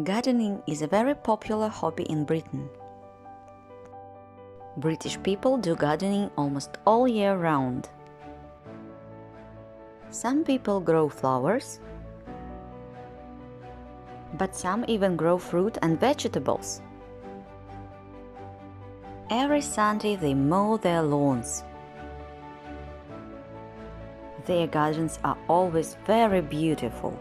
Gardening is a very popular hobby in Britain. British people do gardening almost all year round. Some people grow flowers, but some even grow fruit and vegetables. Every Sunday they mow their lawns. Their gardens are always very beautiful.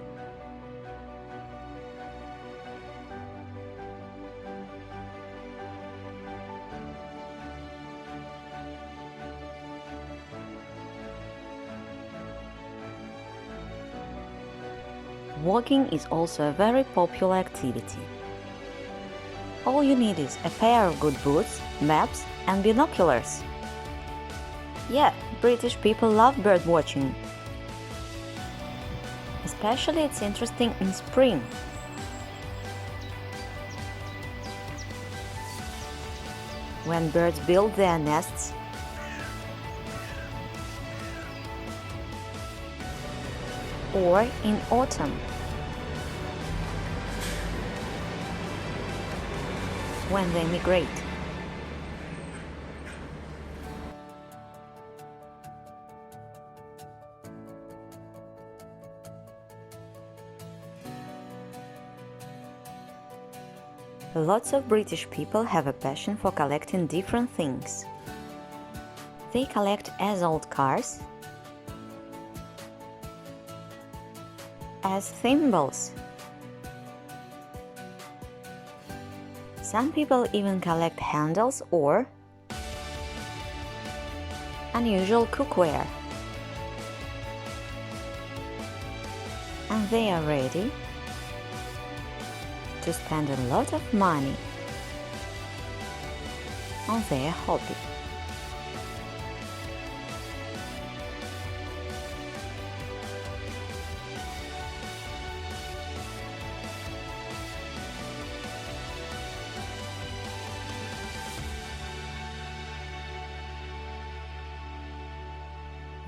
Walking is also a very popular activity. All you need is a pair of good boots, maps and binoculars. Yeah, British people love bird watching. Especially it's interesting in spring. When birds build their nests, or in autumn, when they migrate. Lots of British people have a passion for collecting different things. They collect as old cars, as thimbles. Some people even collect handles or unusual cookware. And they are ready to spend a lot of money on their hobby.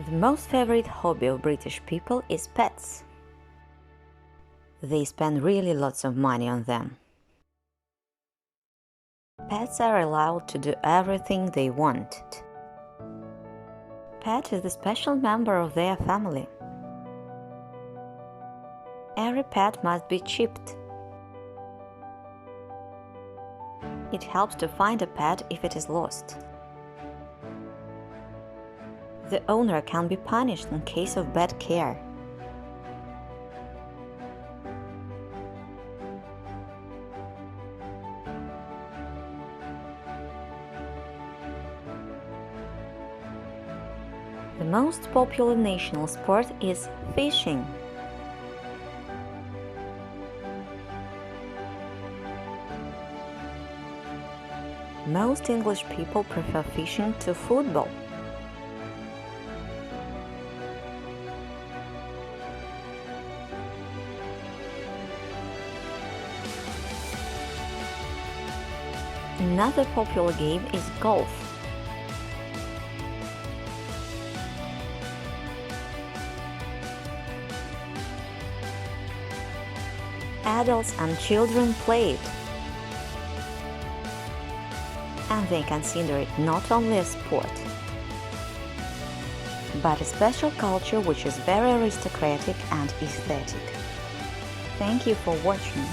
The most favorite hobby of British people is pets. They spend really lots of money on them. Pets are allowed to do everything they want. Pet is a special member of their family. Every pet must be chipped. It helps to find a pet if it is lost. The owner can be punished in case of bad care. The most popular national sport is fishing. Most English people prefer fishing to football. Another popular game is golf. Adults and children play it, and they consider it not only a sport, but a special culture which is very aristocratic and aesthetic. Thank you for watching.